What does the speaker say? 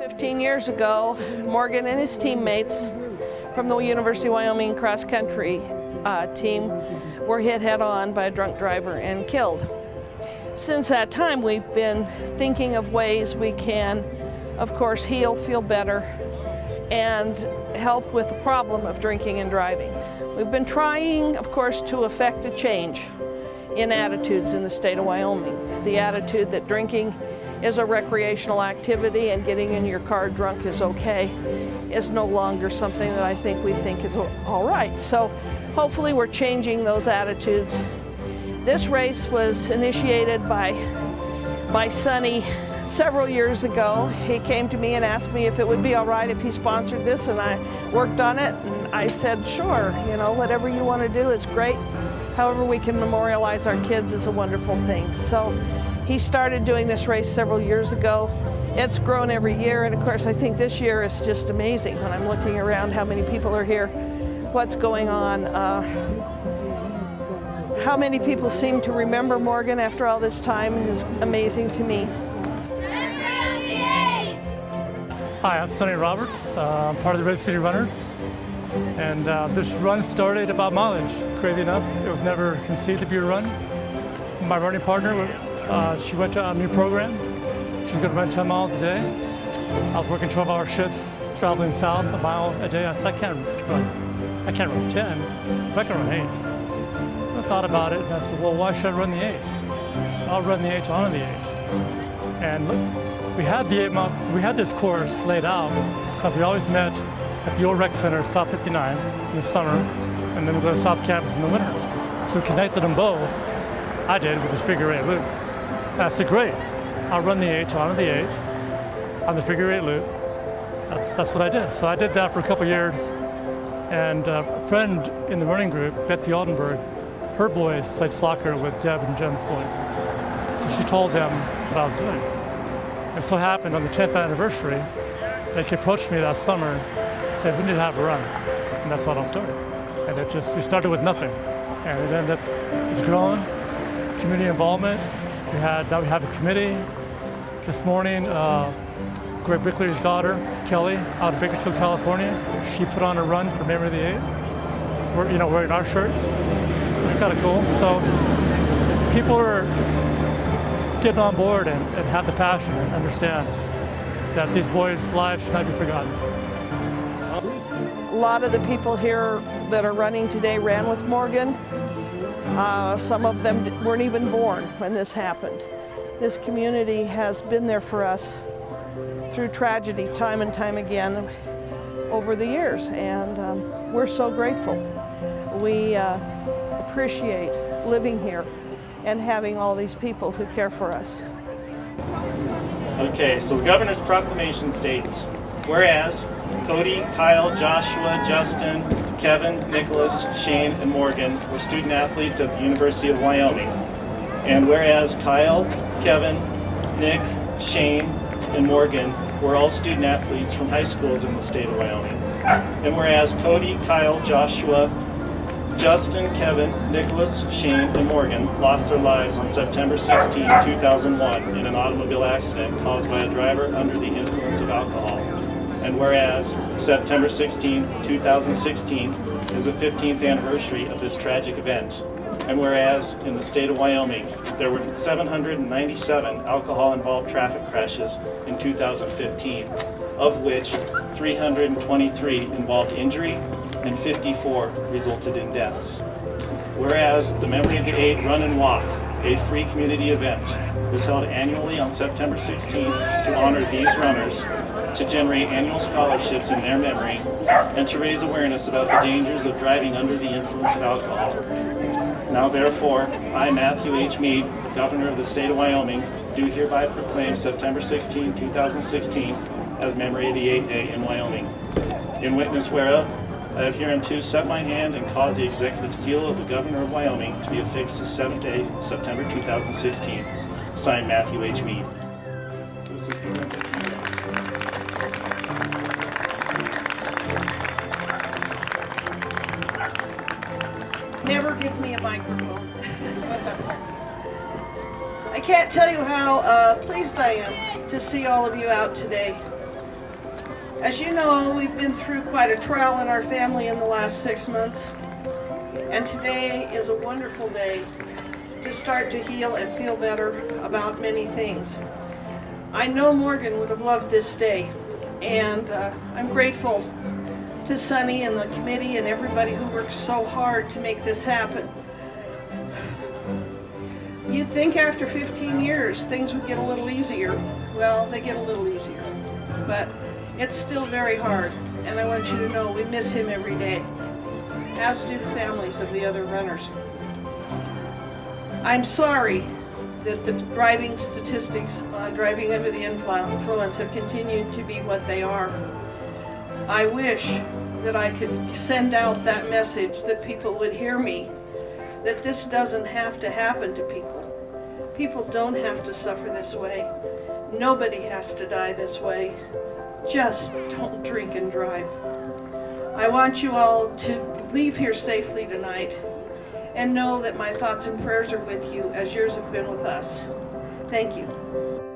15 years ago, Morgan and his teammates from the University of Wyoming cross country team were hit head-on by a drunk driver and killed. Since that time, we've been thinking of ways we can, of course, heal, feel better, and help with the problem of drinking and driving. We've been trying, of course, to effect a change in attitudes in the state of Wyoming. The attitude that drinking is a recreational activity and getting in your car drunk is okay is no longer something that I think we think is all right. So hopefully we're changing those attitudes. This race was initiated by Sonny several years ago. He came to me and asked me if it would be all right if he sponsored this, and I worked on it, and I said, sure, you know, whatever you want to do is great. However we can memorialize our kids is a wonderful thing. So he started doing this race several years ago. It's grown every year, and of course I think this year is just amazing when I'm looking around how many people are here, what's going on. How many people seem to remember Morgan after all this time is amazing to me. Hi, I'm Sonny Roberts. I'm part of the Red City Runners. And this run started about mileage. Crazy enough, it was never conceived to be a run. My running partner, she went to a new program. She was going to run 10 miles a day. I was working 12-hour shifts, traveling south a mile a day. I said, I can't run 10, but I can run 8. So I thought about it, and I said, well, why should I run the 8? I'll run the 8 to honor the 8. And look, we had this course laid out because we always met at the old rec center, South 59, in the summer, and then we go to South Campus in the winter. So we connected them both. I did with this figure 8 loop. And I said, great, I'll run the 8 to honor the 8 on the figure 8 loop. That's what I did. So I did that for a couple years. And a friend in the running group, Betsy Aldenberg, her boys played soccer with Deb and Jen's boys. So she told them what I was doing. And so happened on the 10th anniversary, they approached me that summer, said we need to have a run. And that's how it all started. And we started with nothing. And it ended up, it's grown, community involvement. Now we have a committee. This morning, Greg Bickler's daughter, Kelly, out of Bakersfield, California, she put on a run for Memory of the 8. So we're, wearing our shirts. It's kind of cool. So people are getting on board and have the passion and understand that these boys' lives should not be forgotten. A lot of the people here that are running today ran with Morgan. Some of them weren't even born when this happened. This community has been there for us through tragedy time and time again over the years, and we're so grateful. We appreciate living here and having all these people who care for us. Okay, so the governor's proclamation states, whereas Cody, Kyle, Joshua, Justin, Kevin, Nicholas, Shane, and Morgan were student athletes at the University of Wyoming. And whereas Kyle, Kevin, Nick, Shane, and Morgan were all student athletes from high schools in the state of Wyoming. And whereas Cody, Kyle, Joshua, Justin, Kevin, Nicholas, Shane, and Morgan lost their lives on September 16, 2001 in an automobile accident caused by a driver under the influence of alcohol. And whereas September 16, 2016 is the 15th anniversary of this tragic event. And whereas in the state of Wyoming, there were 797 alcohol-involved traffic crashes in 2015, of which 323 involved injury and 54 resulted in deaths. Whereas the Memory of the 8 Run and Walk, a free community event, is held annually on September 16 to honor these runners, to generate annual scholarships in their memory, and to raise awareness about the dangers of driving under the influence of alcohol. Now therefore, I, Matthew H. Meade, Governor of the State of Wyoming, do hereby proclaim September 16, 2016 as Memory of the 8 Day in Wyoming. In witness whereof, I have hereunto set my hand and caused the executive seal of the Governor of Wyoming to be affixed this 7th day, September 2016. Signed, Matthew H. Meade. So this is presented to you guys. Never give me a microphone. I can't tell you how pleased I am to see all of you out today. As you know, we've been through quite a trial in our family in the last 6 months, and today is a wonderful day to start to heal and feel better about many things. I know Morgan would have loved this day, and I'm grateful to Sonny and the committee and everybody who works so hard to make this happen. You'd think after 15 years things would get a little easier. Well, they get a little easier, but it's still very hard, and I want you to know we miss him every day, as do the families of the other runners. I'm sorry that the driving statistics on driving under the influence have continued to be what they are. I wish that I could send out that message, that people would hear me, that this doesn't have to happen to people. People don't have to suffer this way. Nobody has to die this way. Just don't drink and drive. I want you all to leave here safely tonight and know that my thoughts and prayers are with you as yours have been with us. Thank you.